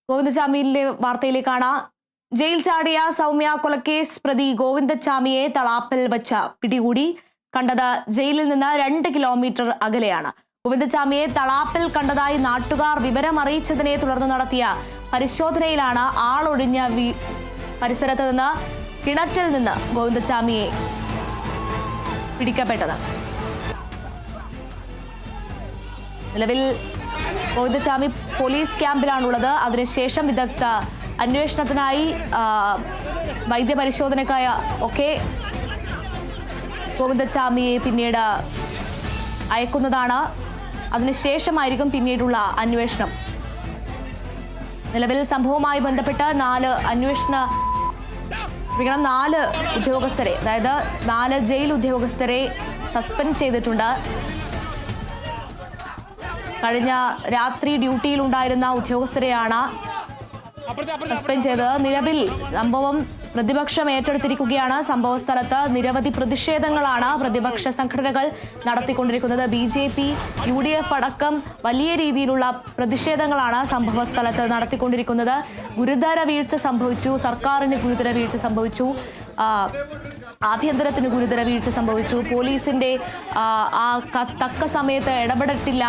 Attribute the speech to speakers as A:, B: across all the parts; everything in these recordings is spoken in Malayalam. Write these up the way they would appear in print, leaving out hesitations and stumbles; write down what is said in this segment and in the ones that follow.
A: ഗോവിന്ദചാമിയിലെ വാർത്തയിലേക്കാണ്. ജയിൽ ചാടിയ സൗമ്യ കൊലക്കേസ് പ്രതി ഗോവിന്ദചാമിയെ തളാപ്പിൽ വച്ച് പിടികൂടി. കണ്ടത് ജയിലിൽ നിന്ന് 2 കിലോമീറ്റർ അകലെയാണ്. ഗോവിന്ദചാമിയെ തളാപ്പിൽ കണ്ടതായി നാട്ടുകാർ വിവരമറിയിച്ചതിനെ തുടർന്ന് നടത്തിയ പരിശോധനയിലാണ് ആളൊഴിഞ്ഞ പരിസരത്ത് നിന്ന് കിണറ്റിൽ നിന്ന് ഗോവിന്ദചാമിയെ പിടിക്കപ്പെട്ടത്. നിലവിൽ ഗോവിന്ദചാമി പോലീസ് ക്യാമ്പിലാണുള്ളത്. അതിനുശേഷം വിദഗ്ധ അന്വേഷണത്തിനായി വൈദ്യപരിശോധനയ്ക്കായ ഒക്കെ ഗോവിന്ദചാമിയെ പിന്നീട് അയക്കുന്നതാണ്. അതിനുശേഷമായിരിക്കും പിന്നീടുള്ള അന്വേഷണം. നിലവിൽ സംഭവവുമായി ബന്ധപ്പെട്ട് 4 ഉദ്യോഗസ്ഥരെ, അതായത് 4 ജയിൽ ഉദ്യോഗസ്ഥരെ സസ്പെൻഡ് ചെയ്തിട്ടുണ്ട്. കഴിഞ്ഞ രാത്രി ഡ്യൂട്ടിയിലുണ്ടായിരുന്ന ഉദ്യോഗസ്ഥരെയാണ് സസ്പെൻഡ് ചെയ്തത്. നിലവിൽ സംഭവം പ്രതിപക്ഷം ഏറ്റെടുത്തിരിക്കുകയാണ്. സംഭവ സ്ഥലത്ത് നിരവധി പ്രതിഷേധങ്ങളാണ് പ്രതിപക്ഷ സംഘടനകൾ നടത്തിക്കൊണ്ടിരിക്കുന്നത്. BJP, UDF അടക്കം വലിയ രീതിയിലുള്ള പ്രതിഷേധങ്ങളാണ് സംഭവ സ്ഥലത്ത് നടത്തിക്കൊണ്ടിരിക്കുന്നത്. ഗുരുതര വീഴ്ച സംഭവിച്ചു, സർക്കാരിന് ഗുരുതര വീഴ്ച സംഭവിച്ചു, ആഭ്യന്തരത്തിന് ഗുരുതര വീഴ്ച സംഭവിച്ചു. പോലീസിന്റെ തക്ക സമയത്ത് ഇടപെട്ടിട്ടില്ല,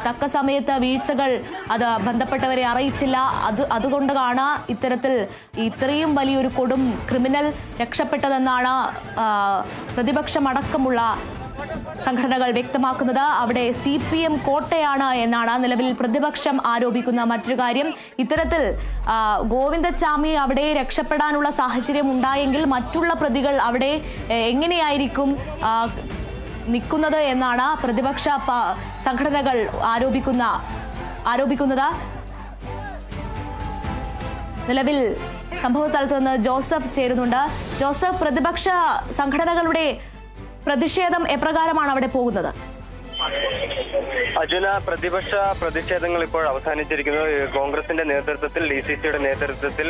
A: തക്ക സമയത്ത് വീഴ്ചകൾ അത് ബന്ധപ്പെട്ടവരെ അറിയിച്ചില്ല. അതുകൊണ്ടാണ് ഇത്തരത്തിൽ ഇത്രയും വലിയൊരു കൊടും ക്രിമിനൽ രക്ഷപ്പെട്ടതെന്നാണ് പ്രതിപക്ഷമടക്കമുള്ള സംഘടനകൾ വ്യക്തമാക്കുന്നത്. അവിടെ CPM കോട്ടയാണ് എന്നാണ് നിലവിൽ പ്രതിപക്ഷം ആരോപിക്കുന്ന മറ്റൊരു കാര്യം. ഇത്തരത്തിൽ ഗോവിന്ദചാമി അവിടെ രക്ഷപ്പെടാനുള്ള സാഹചര്യം ഉണ്ടായെങ്കിൽ മറ്റുള്ള പ്രതികൾ അവിടെ എങ്ങനെയായിരിക്കും നിൽക്കുന്നത് എന്നാണ് പ്രതിപക്ഷ സംഘടനകൾ ആരോപിക്കുന്നത്. നിലവിൽ സംഭവ സ്ഥലത്ത് നിന്ന് ജോസഫ് ചേരുന്നുണ്ട്. ജോസഫ്, പ്രതിപക്ഷ സംഘടനകളുടെ പ്രതിഷേധം എപ്രകാരമാണ് അവിടെ പോകുന്നത്?
B: അജുന, പ്രതിപക്ഷ പ്രതിഷേധങ്ങൾ ഇപ്പോൾ അവസാനിച്ചിരിക്കുന്നു. കോൺഗ്രസിന്റെ നേതൃത്വത്തിൽ, DCCയുടെ നേതൃത്വത്തിൽ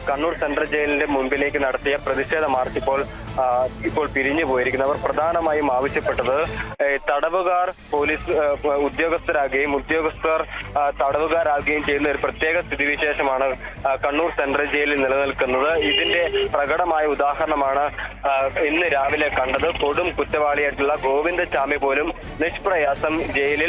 B: കണ്ണൂർ സെൻട്രൽ ജയിലിന്റെ മുമ്പിലേക്ക് നടത്തിയ പ്രതിഷേധ മാർച്ച് ഇപ്പോൾ പിരിഞ്ഞു പോയിരിക്കുന്നു. അവർ പ്രധാനമായും ആവശ്യപ്പെട്ടത് തടവുകാർ പോലീസ് ഉദ്യോഗസ്ഥരാകുകയും ഉദ്യോഗസ്ഥർ തടവുകാരാകുകയും ചെയ്യുന്ന ഒരു പ്രത്യേക സ്ഥിതിവിശേഷമാണ് കണ്ണൂർ സെൻട്രൽ ജയിലിൽ നിലനിൽക്കുന്നത്. ഇതിന്റെ പ്രകടമായ ഉദാഹരണമാണ് ഇന്ന് രാവിലെ കണ്ടത്. കൊടും കുറ്റവാളിയായിട്ടുള്ള ഗോവിന്ദചാമി പോലും നിഷ്പ്രയാസം ജയിൽ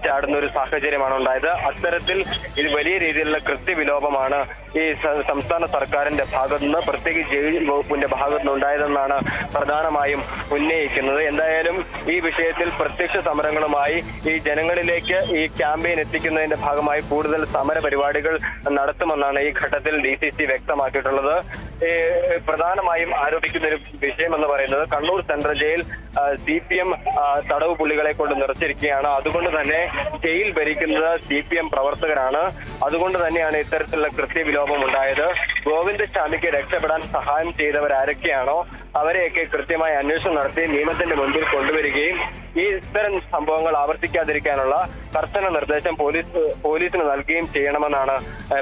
B: ചാടുന്ന ഒരു സാഹചര്യമാണ് ഉണ്ടായത്. അത്തരത്തിൽ ഇത് വലിയ രീതിയിലുള്ള കൃത്യവിലോപമാണ് ഈ സംസ്ഥാന സർക്കാരിന്റെ ഭാഗത്തുനിന്ന്, പ്രത്യേകിച്ച് ജയിൽ വകുപ്പിന്റെ ഭാഗത്തുനിന്ന് ഉണ്ടായതെന്നാണ് പ്രധാനമായും ഉന്നയിക്കുന്നത്. എന്തായാലും ഈ വിഷയത്തിൽ പ്രത്യക്ഷ സമരങ്ങളുമായി ഈ ജനങ്ങളിലേക്ക് ഈ ക്യാമ്പയിൻ എത്തിക്കുന്നതിന്റെ ഭാഗമായി കൂടുതൽ സമര പരിപാടികൾ നടത്തുമെന്നാണ് ഈ ഘട്ടത്തിൽ DCC വ്യക്തമാക്കിയിട്ടുള്ളത്. പ്രധാനമായും ആരോപിക്കുന്ന ഒരു വിഷയം എന്ന് പറയുന്നത് കണ്ണൂർ സെൻട്രൽ ജയിൽ CPM തടവ് പുള്ളികളെ കൊണ്ട് നിറച്ചിരിക്കുകയാണ്. അതുകൊണ്ട് തന്നെ ജയിൽ ഭരിക്കുന്നത് CPM പ്രവർത്തകരാണ്. അതുകൊണ്ട് തന്നെയാണ് ഇത്തരത്തിലുള്ള കൃത്യവിലോപം ഉണ്ടായത്. ഗോവിന്ദചാമിക്ക് രക്ഷപ്പെടാൻ സഹായം ചെയ്തവരാരൊക്കെയാണോ അവരെയൊക്കെ കൃത്യമായി അന്വേഷണം നടത്തി നിയമത്തിന്റെ മുൻപിൽ കൊണ്ടുവരികയും ഈ ഇത്തരം സംഭവങ്ങൾ ആവർത്തിക്കാതിരിക്കാനുള്ള കർശന നിർദ്ദേശം പോലീസിന് നൽകുകയും ചെയ്യണമെന്നാണ്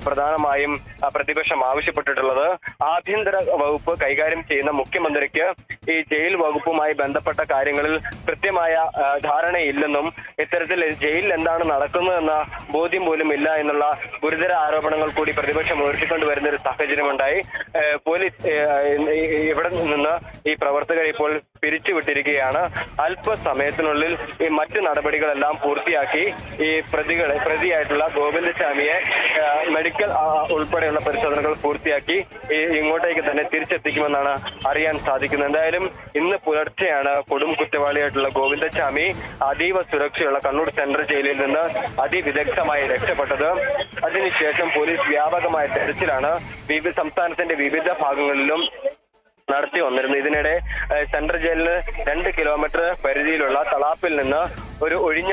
B: പ്രധാനമായും പ്രതിപക്ഷം ആവശ്യപ്പെട്ടിട്ടുള്ളത്. ആഭ്യന്തര വകുപ്പ് കൈകാര്യം ചെയ്യുന്ന മുഖ്യമന്ത്രിക്ക് ഈ ജയിൽ വകുപ്പുമായി ബന്ധപ്പെട്ട കാര്യങ്ങളിൽ കൃത്യമായ ധാരണയില്ലെന്നും ഇത്തരത്തിൽ ജയിലിൽ എന്താണ് നടക്കുന്നതെന്ന ബോധ്യം പോലും ഇല്ല എന്നുള്ള ഗുരുതര ആരോപണങ്ങൾ കൂടി പ്രതിപക്ഷം ഉയർത്തിക്കൊണ്ടുവരുന്ന ഒരു സാഹചര്യമുണ്ടായി. പോലീസ് ഇവിടെ നിന്ന് ഈ പ്രവർത്തകരെ ഇപ്പോൾ പിരിച്ചുവിട്ടിരിക്കുകയാണ്. അല്പസമയത്തിനുള്ളിൽ ഈ മറ്റു നടപടികളെല്ലാം പൂർത്തിയാക്കി ഈ പ്രതിയായിട്ടുള്ള ഗോവിന്ദചാമിയെ മെഡിക്കൽ ഉൾപ്പെടെയുള്ള പരിശോധനകൾ പൂർത്തിയാക്കി ഇങ്ങോട്ടേക്ക് തന്നെ തിരിച്ചെത്തിക്കുമെന്നാണ് അറിയാൻ സാധിക്കുന്നത്. എന്തായാലും ഇന്ന് പുലർച്ചെയാണ് കൊടും കുറ്റവാളിയായിട്ടുള്ള ഗോവിന്ദചാമി അതീവ സുരക്ഷയുള്ള കണ്ണൂർ സെൻട്രൽ ജയിലിൽ നിന്ന് അതിവിദഗ്ധമായി രക്ഷപ്പെട്ടത്. അതിനുശേഷം പോലീസ് വ്യാപകമായ തെരച്ചിലാണ് സംസ്ഥാനത്തിന്റെ വിവിധ ഭാഗങ്ങളിലും നടത്തി വന്നിരുന്നു. ഇതിനിടെ സെൻട്രൽ ജയിലിന് 2 കിലോമീറ്റർ പരിധിയിലുള്ള തളാപ്പിൽ നിന്ന് ഒരു ഒഴിഞ്ഞ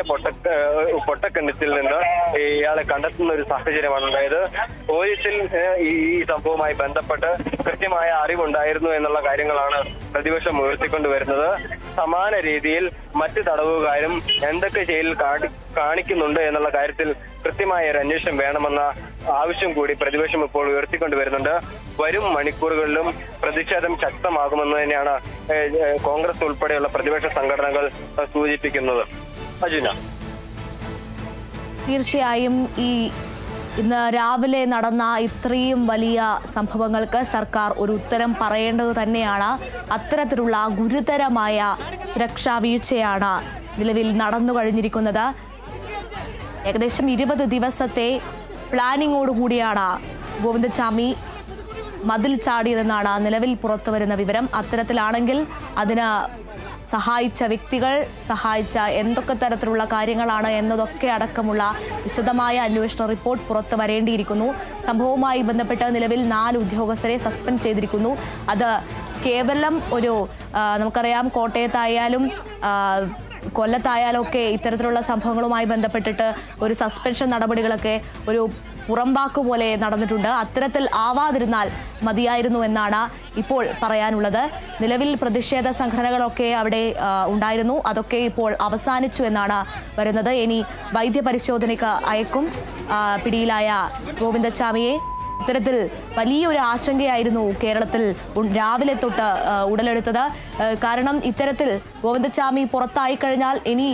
B: പൊട്ടക്കിണറ്റിൽ നിന്ന് ഇയാളെ കണ്ടെത്തുന്ന ഒരു സാഹചര്യമാണ് ഉണ്ടായത്. പോലീസിൽ ഈ സംഭവവുമായി ബന്ധപ്പെട്ട് കൃത്യമായ അറിവുണ്ടായിരുന്നു എന്നുള്ള കാര്യങ്ങളാണ് പ്രതിപക്ഷം ഉയർത്തിക്കൊണ്ടുവരുന്നത്. സമാന രീതിയിൽ മറ്റ് തടവുകാരും എന്തൊക്കെ ജയിലിൽ കാണിക്കുന്നുണ്ട് എന്നുള്ള കാര്യത്തിൽ കൃത്യമായ ഒരു അന്വേഷണം വേണമെന്ന ആവശ്യം കൂടി പ്രതിപക്ഷം ഇപ്പോൾ ഉയർത്തിക്കൊണ്ടുവരുന്നുണ്ട്. വരും മണിക്കൂറുകളിലും പ്രതിഷേധം ശക്തമാകുമെന്ന് തന്നെയാണ് കോൺഗ്രസ് ഉൾപ്പെടെയുള്ള പ്രതിപക്ഷ സംഘടനകൾ സൂചിപ്പിക്കുന്നത്. അജുന,
A: തീർച്ചയായും ഈ ഇന്ന് രാവിലെ നടന്ന ഇത്രയും വലിയ സംഭവങ്ങൾക്ക് സർക്കാർ ഒരു ഉത്തരം പറയേണ്ടത് തന്നെയാണ്. അത്തരത്തിലുള്ള ഗുരുതരമായ സുരക്ഷാ വീഴ്ചയാണ് നിലവിൽ നടന്നു കഴിഞ്ഞിരിക്കുന്നത്. ഏകദേശം 20 ദിവസത്തെ പ്ലാനിങ്ങോടുകൂടിയാണ് ഗോവിന്ദച്ചാമി മതിൽ ചാടിയതെന്നാണ് നിലവിൽ പുറത്തുവരുന്ന വിവരം. അത്തരത്തിലാണെങ്കിൽ അതിന് സഹായിച്ച വ്യക്തികൾ, സഹായിച്ച എന്തൊക്കെ തരത്തിലുള്ള കാര്യങ്ങളാണ് എന്നതൊക്കെ അടക്കമുള്ള വിശദമായ അന്വേഷണ റിപ്പോർട്ട് പുറത്തു വരേണ്ടിയിരിക്കുന്നു. സംഭവവുമായി ബന്ധപ്പെട്ട് നിലവിൽ 4 ഉദ്യോഗസ്ഥരെ സസ്പെൻഡ് ചെയ്തിരിക്കുന്നു. അത് കേവലം ഒരു നമുക്കറിയാം, കോട്ടയത്തായാലും കൊല്ലത്തായാലും ഒക്കെ ഇത്തരത്തിലുള്ള സംഭവങ്ങളുമായി ബന്ധപ്പെട്ടിട്ട് ഒരു സസ്പെൻഷൻ നടപടികളൊക്കെ ഒരു പുറംവാക്ക് പോലെ നടന്നിട്ടുണ്ട്. അത്തരത്തിൽ ആവാതിരുന്നാൽ മതിയായിരുന്നു എന്നാണ് ഇപ്പോൾ പറയാനുള്ളത്. നിലവിൽ പ്രതിഷേധ സംഘടനകളൊക്കെ അവിടെ ഉണ്ടായിരുന്നു. അതൊക്കെ ഇപ്പോൾ അവസാനിച്ചു എന്നാണ് വരുന്നത്. ഇനി വൈദ്യപരിശോധനയ്ക്ക് അയക്കും പിടിയിലായ ഗോവിന്ദച്ചാമിയെ. ഇത്തരത്തിൽ വലിയൊരു ആശങ്കയായിരുന്നു കേരളത്തിൽ രാവിലെ തൊട്ട് ഉടലെടുത്തത്. കാരണം ഇത്തരത്തിൽ ഗോവിന്ദച്ചാമി പുറത്തായി കഴിഞ്ഞാൽ ഇനി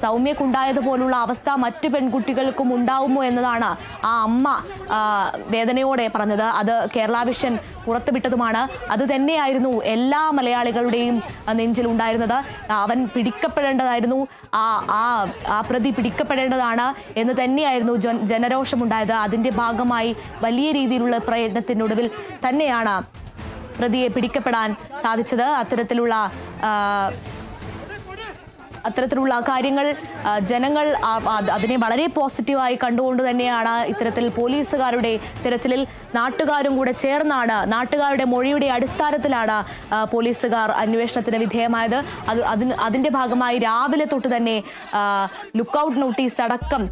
A: സൗമ്യക്കുണ്ടായതുപോലുള്ള അവസ്ഥ മറ്റു പെൺകുട്ടികൾക്കും ഉണ്ടാവുമോ എന്നതാണ് ആ അമ്മ വേദനയോടെ പറഞ്ഞത്. അത് കേരള വിഷൻ പുറത്തുവിട്ടതുമാണ്. അത് തന്നെയായിരുന്നു എല്ലാ മലയാളികളുടെയും നെഞ്ചിലുണ്ടായിരുന്നത്. അവൻ പിടിക്കപ്പെടേണ്ടതായിരുന്നു, ആ പ്രതി പിടിക്കപ്പെടേണ്ടതാണ് എന്ന് തന്നെയായിരുന്നു ജനരോഷമുണ്ടായത്. അതിൻ്റെ ഭാഗമായി വലിയ രീതിയിലുള്ള പ്രയത്നത്തിനൊടുവിൽ തന്നെയാണ് പ്രതിയെ പിടിക്കപ്പെടാൻ സാധിച്ചത്. അത്തരത്തിലുള്ള കാര്യങ്ങൾ ജനങ്ങൾ അതിനെ വളരെ പോസിറ്റീവായി കണ്ടുകൊണ്ട് തന്നെയാണ് ഇത്തരത്തിൽ പോലീസുകാരുടെ തിരച്ചിലിൽ നാട്ടുകാരും കൂടെ ചേർന്നാണ്, നാട്ടുകാരുടെ മൊഴിയുടെ അടിസ്ഥാനത്തിലാണ് പോലീസുകാർ അന്വേഷണത്തിന് വിധേയമായത്. അതിൻ്റെ ഭാഗമായി രാവിലെ തൊട്ട് തന്നെ ലുക്കൌട്ട് നോട്ടീസ് അടക്കം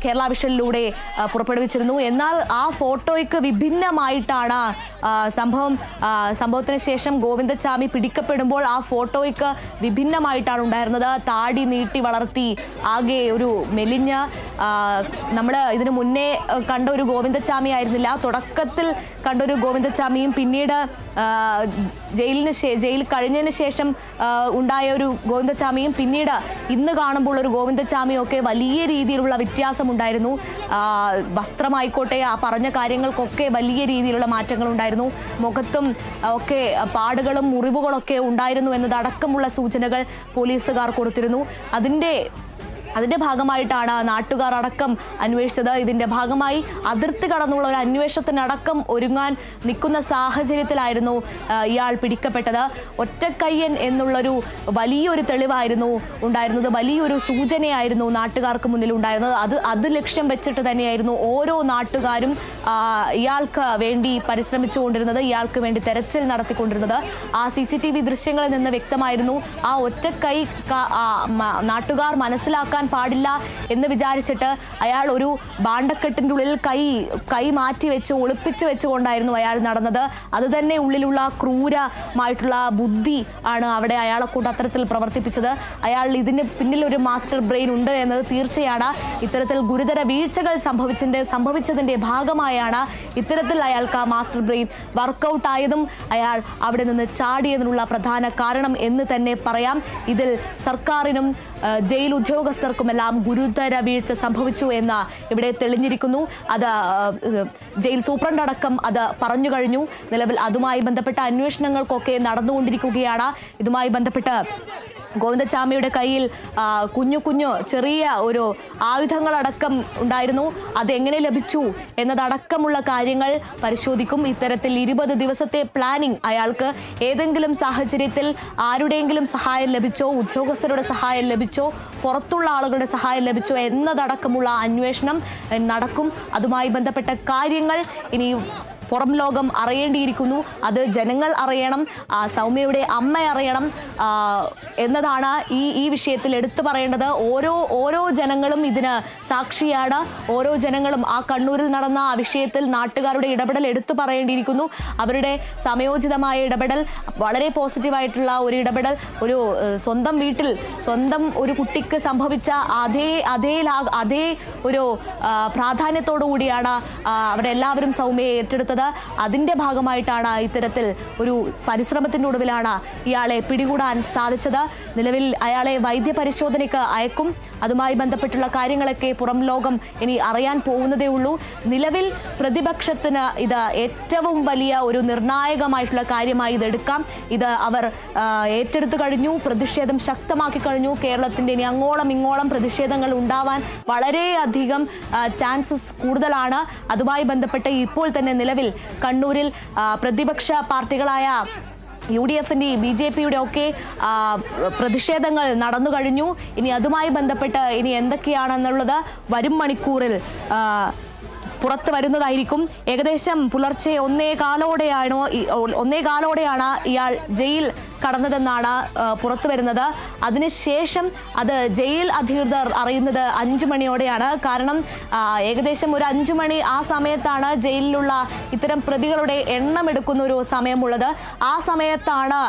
A: കേരള വിഷനിലൂടെ പുറപ്പെടുവിച്ചിരുന്നു. എന്നാൽ ആ ഫോട്ടോയ്ക്ക് വിഭിന്നമായിട്ടാണ് സംഭവത്തിന് ശേഷം ഗോവിന്ദച്ചാമി പിടിക്കപ്പെടുമ്പോൾ ആ ഫോട്ടോയ്ക്ക് വിഭിന്നമായിട്ടാണ് ഉണ്ടായിരുന്നത്. താടി നീട്ടി വളർത്തി ആകെ ഒരു മെലിഞ്ഞ, നമ്മൾ ഇതിനു മുന്നേ കണ്ട ഒരു ഗോവിന്ദച്ചാമി ആയിരുന്നില്ല. തുടക്കത്തിൽ കണ്ടൊരു ഗോവിന്ദച്ചാമിയും പിന്നീട് ജയിൽ കഴിഞ്ഞതിന് ശേഷം ഉണ്ടായ ഒരു ഗോവിന്ദച്ചാമിയും പിന്നീട് ഇന്ന് കാണുമ്പോൾ ഒരു ഗോവിന്ദച്ചാമിയും ഒക്കെ വലിയ രീതിയിലുള്ള വ്യത്യാസം ഉണ്ടായിരുന്നു. വസ്ത്രമായിക്കോട്ടെ, ആ പറഞ്ഞ കാര്യങ്ങൾക്കൊക്കെ വലിയ രീതിയിലുള്ള മാറ്റങ്ങൾ ഉണ്ടായിരുന്നു. മുഖത്തും ഒക്കെ പാടുകളും മുറിവുകളൊക്കെ ഉണ്ടായിരുന്നു എന്നതടക്കമുള്ള സൂചനകൾ പോലീസുകാർ കൊടുത്തിരുന്നു. അതിന്റെ ഭാഗമായിട്ടാണ് നാട്ടുകാർ അടക്കം അന്വേഷിച്ചത്. ഇതിന്റെ ഭാഗമായി അതിർത്തി കടന്നുള്ള ഒരു അന്വേഷണത്തിനടക്കം ഒരുങ്ങാൻ നിൽക്കുന്ന സാഹചര്യത്തിലായിരുന്നു ഇയാൾ പിടിക്കപ്പെട്ടത്. ഒറ്റക്കയ്യൻ എന്നുള്ളൊരു വലിയൊരു തെളിവായിരുന്നു ഉണ്ടായിരുന്നത്, വലിയൊരു സൂചനയായിരുന്നു നാട്ടുകാർക്ക് മുന്നിൽ ഉണ്ടായിരുന്നത്. അത് ലക്ഷ്യം വെച്ചിട്ട് തന്നെയായിരുന്നു ഓരോ നാട്ടുകാരും ഇയാൾക്ക് വേണ്ടി പരിശ്രമിച്ചുകൊണ്ടിരുന്നത്, ഇയാൾക്ക് വേണ്ടി തെരച്ചിൽ നടത്തിക്കൊണ്ടിരുന്നത്. ആ CCTV ദൃശ്യങ്ങളിൽ നിന്ന് വ്യക്തമായിരുന്നു ആ ഒറ്റക്കൈ നാട്ടുകാർ മനസ്സിലാക്കാൻ പാടില്ല എന്ന് വിചാരിച്ചിട്ട് അയാൾ ഒരു ബാണ്ടക്കെട്ടിൻ്റെ ഉള്ളിൽ കൈ മാറ്റി വെച്ച് ഒളിപ്പിച്ച് വെച്ചുകൊണ്ടായിരുന്നു അയാൾ നടന്നത്. അത് തന്നെ ഉള്ളിലുള്ള ക്രൂരമായിട്ടുള്ള ബുദ്ധി ആണ് അവിടെ അയാളെ കൊണ്ട് അത്തരത്തിൽ പ്രവർത്തിപ്പിച്ചത്. അയാൾ ഇതിന് പിന്നിൽ ഒരു മാസ്റ്റർ ബ്രെയിൻ ഉണ്ട് എന്നത് തീർച്ചയാണ്. ഇത്തരത്തിൽ ഗുരുതര വീഴ്ചകൾ സംഭവിച്ചതിൻ്റെ ഭാഗമായാണ് ഇത്തരത്തിൽ അയാൾക്ക് ആ മാസ്റ്റർ ബ്രെയിൻ വർക്കൗട്ട് ആയതും അയാൾ അവിടെ നിന്ന് ചാടിയതിനുള്ള പ്രധാന കാരണം എന്ന് തന്നെ പറയാം. ഇതിൽ സർക്കാരിനും ജയിൽ ഉദ്യോഗസ്ഥർക്കുമെല്ലാം ഗുരുതര വീഴ്ച സംഭവിച്ചു എന്ന് ഇവിടെ തെളിഞ്ഞിരിക്കുന്നു. അത് ജയിൽ സൂപ്രണ്ട് അടക്കം അത് പറഞ്ഞു കഴിഞ്ഞു. നിലവിൽ അതുമായി ബന്ധപ്പെട്ട അന്വേഷണങ്ങൾക്കൊക്കെ നടന്നുകൊണ്ടിരിക്കുകയാണ്. ഇതുമായി ബന്ധപ്പെട്ട് ഗോവിന്ദച്ചാമിയുടെ കയ്യിൽ കുഞ്ഞു ചെറിയ ഒരു ആയുധങ്ങളടക്കം ഉണ്ടായിരുന്നു. അതെങ്ങനെ ലഭിച്ചു എന്നതടക്കമുള്ള കാര്യങ്ങൾ പരിശോധിക്കും. ഇത്തരത്തിൽ 20 ദിവസത്തെ പ്ലാനിംഗ് അയാൾക്ക് ഏതെങ്കിലും സാഹചര്യത്തിൽ ആരുടെയെങ്കിലും സഹായം ലഭിച്ചോ, ഉദ്യോഗസ്ഥരുടെ സഹായം ലഭിച്ചോ, പുറത്തുള്ള ആളുകളുടെ സഹായം ലഭിച്ചോ എന്നതടക്കമുള്ള അന്വേഷണം നടക്കും. അതുമായി ബന്ധപ്പെട്ട കാര്യങ്ങൾ ഇനി പുറം ലോകം അറിയേണ്ടിയിരിക്കുന്നു. അത് ജനങ്ങൾ അറിയണം, സൗമ്യയുടെ അമ്മ അറിയണം എന്നതാണ് ഈ വിഷയത്തിൽ എടുത്തു പറയേണ്ടത്. ഓരോ ജനങ്ങളും ഇതിന് സാക്ഷിയാണ്. ഓരോ ജനങ്ങളും ആ കണ്ണൂരിൽ നടന്ന ആ വിഷയത്തിൽ നാട്ടുകാരുടെ ഇടപെടൽ എടുത്തു പറയേണ്ടിയിരിക്കുന്നു. അവരുടെ സമയോചിതമായ ഇടപെടൽ, വളരെ പോസിറ്റീവായിട്ടുള്ള ഒരു ഇടപെടൽ, ഒരു സ്വന്തം വീട്ടിൽ സ്വന്തം ഒരു കുട്ടിക്ക് സംഭവിച്ച അതേ ഒരു പ്രാധാന്യത്തോടു കൂടിയാണ് അവരെല്ലാവരും സൗമ്യയെ ഏറ്റെടുത്തത്. നടക്കുന്നത്. അതിൻ്റെ ഭാഗമായിട്ടാണ് ഇത്തരത്തിൽ ഒരു പരിശ്രമത്തിൻ്റെ ഒടുവിലാണ് ഇയാളെ പിടികൂടാൻ സാധിച്ചത്. നിലവിൽ അയാളെ വൈദ്യപരിശോധനയ്ക്ക് അയക്കും. അതുമായി ബന്ധപ്പെട്ടുള്ള കാര്യങ്ങളൊക്കെ പുറം ലോകം ഇനി അറിയാൻ പോകുന്നതേ ഉള്ളൂ. നിലവിൽ പ്രതിപക്ഷത്തിന് ഇത് ഏറ്റവും വലിയ ഒരു നിർണായകമായിട്ടുള്ള കാര്യമായി ഇതെടുക്കാം. ഇത് അവർ ഏറ്റെടുത്തു കഴിഞ്ഞു, പ്രതിഷേധം ശക്തമാക്കി കഴിഞ്ഞു. കേരളത്തിൻ്റെ ഇനി അങ്ങോളം ഇങ്ങോളം പ്രതിഷേധങ്ങൾ ഉണ്ടാവാൻ വളരെയധികം ചാൻസസ് കൂടുതലാണ്. അതുമായി ബന്ധപ്പെട്ട് ഇപ്പോൾ തന്നെ നിലവിൽ കണ്ണൂരിൽ പ്രതിപക്ഷ പാർട്ടികളായ UDF-ന്റെയും BJP-യുടെ ഒക്കെ പ്രതിഷേധങ്ങൾ നടന്നു കഴിഞ്ഞു. ഇനി അതുമായി ബന്ധപ്പെട്ട് ഇനി എന്തൊക്കെയാണെന്നുള്ളത് വരും മണിക്കൂറിൽ പുറത്ത് വരുന്നതായിരിക്കും. ഏകദേശം പുലർച്ചെ 1:15-ഓടെയാണ് ഇയാൾ ജയിൽ കടന്നതെന്നാണ് പുറത്തു വരുന്നത്. അതിനുശേഷം അത് ജയിൽ അധികൃതർ അറിയുന്നത് 5 മണിയോടെയാണ്. കാരണം ഏകദേശം ഒരു 5 മണി ആ സമയത്താണ് ജയിലിലുള്ള ഇത്തരം പ്രതികളുടെ എണ്ണം എടുക്കുന്ന ഒരു സമയമുള്ളത്. ആ സമയത്താണ്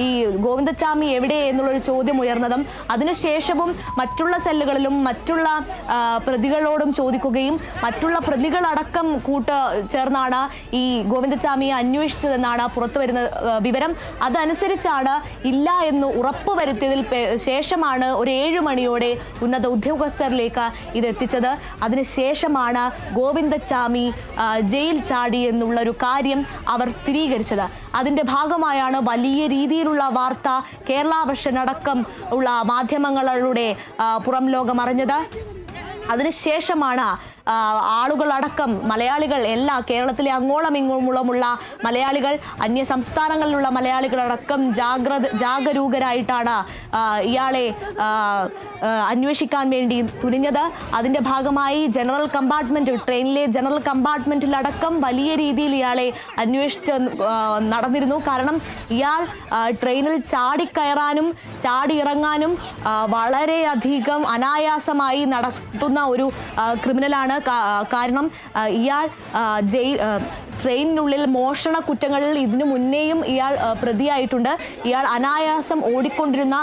A: ഈ ഗോവിന്ദച്ചാമി എവിടെ എന്നുള്ളൊരു ചോദ്യം ഉയർന്നതും അതിനുശേഷവും മറ്റുള്ള സെല്ലുകളിലും മറ്റുള്ള പ്രതികളോടും ചോദിക്കുകയും മറ്റുള്ള പ്രതികളടക്കം ചേർന്നാണ് ഈ ഗോവിന്ദച്ചാമിയെ അന്വേഷിച്ചതെന്നാണ് പുറത്തു വരുന്ന വിവരം. അതനുസരിച്ചാണ് ഇല്ല എന്ന് ഉറപ്പുവരുത്തിയതിൽ ശേഷമാണ് ഒരു 7 മണിയോടെ ഉന്നത ഉദ്യോഗസ്ഥരിലേക്ക് ഇത് എത്തിച്ചത്. അതിനുശേഷമാണ് ഗോവിന്ദച്ചാമി ജയിൽ ചാടി എന്നുള്ളൊരു കാര്യം അവർ സ്ഥിരീകരിച്ചത്. അതിൻ്റെ ഭാഗമായാണ് വലിയ രീതിയിലുള്ള വാർത്ത കേരള വിഷൻ അടക്കം ഉള്ള മാധ്യമങ്ങളിലൂടെ പുറം ലോകം അറിഞ്ഞത്. അതിനുശേഷമാണ് ആളുകളടക്കം മലയാളികൾ എല്ലാ കേരളത്തിലെ അങ്ങോളം ഇങ്ങോളമുള്ള മലയാളികൾ, അന്യ സംസ്ഥാനങ്ങളിലുള്ള മലയാളികളടക്കം ജാഗരൂകരായിട്ടാണ് ഇയാളെ അന്വേഷിക്കാൻ വേണ്ടി തുനിഞ്ഞത്. അതിൻ്റെ ഭാഗമായി ട്രെയിനിലെ ജനറൽ കമ്പാർട്ട്മെൻറ്റിലടക്കം വലിയ രീതിയിൽ ഇയാളെ അന്വേഷിച്ച് നടന്നിരുന്നു. കാരണം ഇയാൾ ട്രെയിനിൽ ചാടിക്കയറാനും ചാടിയിറങ്ങാനും വളരെയധികം അനായാസമായി നടത്തുന്ന ഒരു ക്രിമിനലാണ്. കാരണം ഇയാൾ ട്രെയിനിനുള്ളിൽ മോഷണ കുറ്റങ്ങളിൽ ഇതിനു മുന്നേയും ഇയാൾ പ്രതിയായിട്ടുണ്ട്. ഇയാൾ അനായാസം ഓടിക്കൊണ്ടിരുന്ന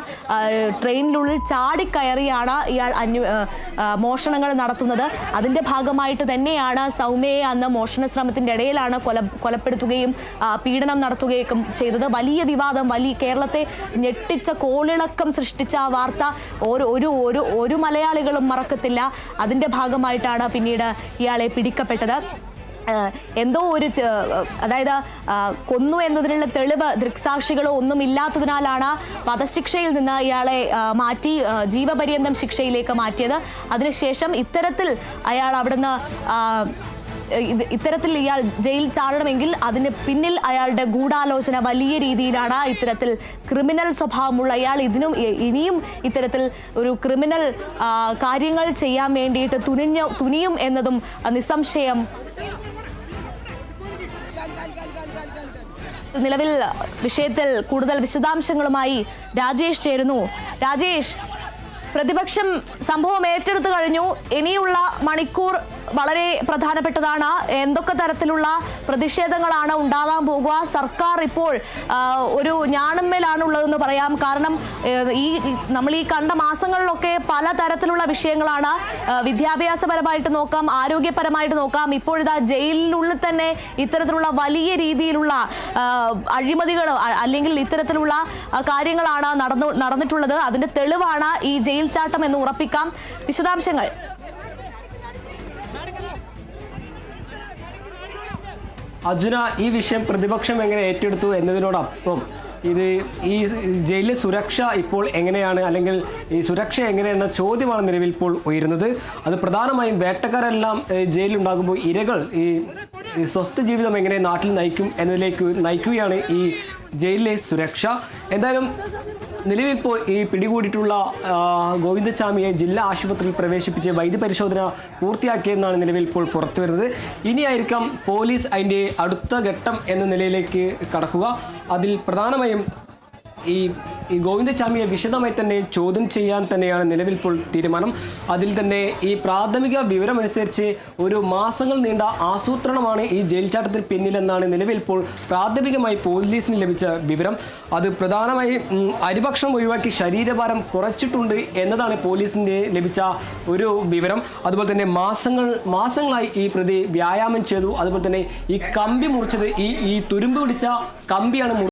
A: ട്രെയിനിനുള്ളിൽ ചാടിക്കയറിയാണ് ഇയാൾ മോഷണങ്ങൾ നടത്തുന്നത്. അതിൻ്റെ ഭാഗമായിട്ട് തന്നെയാണ് സൗമ്യയെ അന്ന് മോഷണ ശ്രമത്തിൻ്റെ ഇടയിലാണ് കൊലപ്പെടുത്തുകയും പീഡനം നടത്തുകയൊക്കെ ചെയ്തത്. വലിയ വിവാദം, കേരളത്തെ ഞെട്ടിച്ച കോളിളക്കം സൃഷ്ടിച്ച ആ വാർത്ത ഒരു മലയാളികളും മറക്കത്തില്ല. അതിൻ്റെ ഭാഗമായിട്ടാണ് പിന്നീട് ഇയാളെ പിടിക്കപ്പെട്ടത്. എന്തോ അതായത് കൊന്നു എന്നതിനുള്ള തെളിവ് ദൃക്സാക്ഷികളോ ഒന്നും ഇല്ലാത്തതിനാലാണ് വധശിക്ഷയിൽ നിന്ന് ഇയാളെ മാറ്റി ജീവപര്യന്തം ശിക്ഷയിലേക്ക് മാറ്റിയത്. അതിനുശേഷം ഇത്തരത്തിൽ ഇയാൾ ജയിൽ ചാടണമെങ്കിൽ അതിന് പിന്നിൽ അയാളുടെ ഗൂഢാലോചന വലിയ രീതിയിലാണ്. ഇത്തരത്തിൽ ക്രിമിനൽ സ്വഭാവമുള്ള ഇയാൾ ഇനിയും ഇത്തരത്തിൽ ഒരു ക്രിമിനൽ കാര്യങ്ങൾ ചെയ്യാൻ വേണ്ടിയിട്ട് തുനിയും എന്നതും നിസ്സംശയം. നിലവിൽ വിഷയത്തിൽ കൂടുതൽ വിശദാംശങ്ങളുമായി രാജേഷ് ചേരുന്നു. രാജേഷ്, പ്രതിപക്ഷം സംഭവം ഏറ്റെടുത്തു കഴിഞ്ഞു. ഇനിയുള്ള മണിക്കൂർ വളരെ പ്രധാനപ്പെട്ടതാണ്. എന്തൊക്കെ തരത്തിലുള്ള പ്രതിഷേധങ്ങളാണ് ഉണ്ടാവാൻ പോകുക? സർക്കാർ ഇപ്പോൾ ഒരു ഞാണന്മേലാണുള്ളതെന്ന് പറയാം. കാരണം നമ്മൾ ഈ കണ്ട മാസങ്ങളിലൊക്കെ പല തരത്തിലുള്ള വിഷയങ്ങളാണ്. വിദ്യാഭ്യാസപരമായിട്ട് നോക്കാം, ആരോഗ്യപരമായിട്ട് നോക്കാം. ഇപ്പോഴിതാ ജയിലിനുള്ളിൽ തന്നെ ഇത്തരത്തിലുള്ള വലിയ രീതിയിലുള്ള അഴിമതികൾ അല്ലെങ്കിൽ ഇത്തരത്തിലുള്ള കാര്യങ്ങളാണ് നടന്നിട്ടുള്ളത്. അതിന്റെ തെളിവാണ് ഈ ജയിൽ ചാട്ടം എന്ന് ഉറപ്പിക്കാം. വിശദാംശങ്ങൾ.
C: അർജുന, ഈ വിഷയം പ്രതിപക്ഷം എങ്ങനെ ഏറ്റെടുത്തു എന്നതിനോടൊപ്പം ഈ ജയിലിലെ സുരക്ഷ ഇപ്പോൾ എങ്ങനെയാണ്, അല്ലെങ്കിൽ ഈ സുരക്ഷ എങ്ങനെയെന്ന ചോദ്യമാണ് നിലവിൽ ഇപ്പോൾ ഉയരുന്നത്. അത് പ്രധാനമായും വേട്ടക്കാരെല്ലാം ജയിലിലുണ്ടാകുമ്പോൾ ഇരകൾ ഈ സ്വസ്ഥ ജീവിതം എങ്ങനെ നാട്ടിൽ നയിക്കും എന്നതിലേക്ക് നയിക്കുകയാണ് ഈ ജയിലിലെ സുരക്ഷ. എന്തായാലും നിലവിലിപ്പോൾ ഈ പിടികൂടിയിട്ടുള്ള ഗോവിന്ദച്ചാമിയെ ജില്ലാ ആശുപത്രിയിൽ പ്രവേശിപ്പിച്ച് വൈദ്യപരിശോധന പൂർത്തിയാക്കിയെന്നാണ് നിലവിൽ ഇപ്പോൾ പുറത്തു വരുന്നത്. ഇനിയായിരിക്കാം പോലീസ് അതിൻ്റെ അടുത്ത ഘട്ടം എന്ന നിലയിലേക്ക് കടക്കുക. അതിൽ പ്രധാനമായും ഈ ഗോവിന്ദചാമിയെ വിശദമായി തന്നെ ചോദ്യം ചെയ്യാൻ തന്നെയാണ് നിലവിൽ ഇപ്പോൾ തീരുമാനം. അതിൽ തന്നെ ഈ പ്രാഥമിക വിവരമനുസരിച്ച് ഒരു മാസങ്ങൾ നീണ്ട ആസൂത്രണമാണ് ഈ ജയിൽ ചാട്ടത്തിന് പിന്നിലെന്നാണ് നിലവിൽ ഇപ്പോൾ പ്രാഥമികമായി പോലീസിന് ലഭിച്ച വിവരം. അത് പ്രധാനമായി അരിഭക്ഷണം ഒഴിവാക്കി ശരീരഭാരം കുറച്ചിട്ടുണ്ട് എന്നതാണ് പോലീസിന് ലഭിച്ച ഒരു വിവരം. അതുപോലെ തന്നെ മാസങ്ങളായി ഈ പ്രതി വ്യായാമം ചെയ്തു. അതുപോലെ തന്നെ ഈ കമ്പി മുറിച്ചത് ഈ തുരുമ്പ് പിടിച്ച കമ്പിയാണ്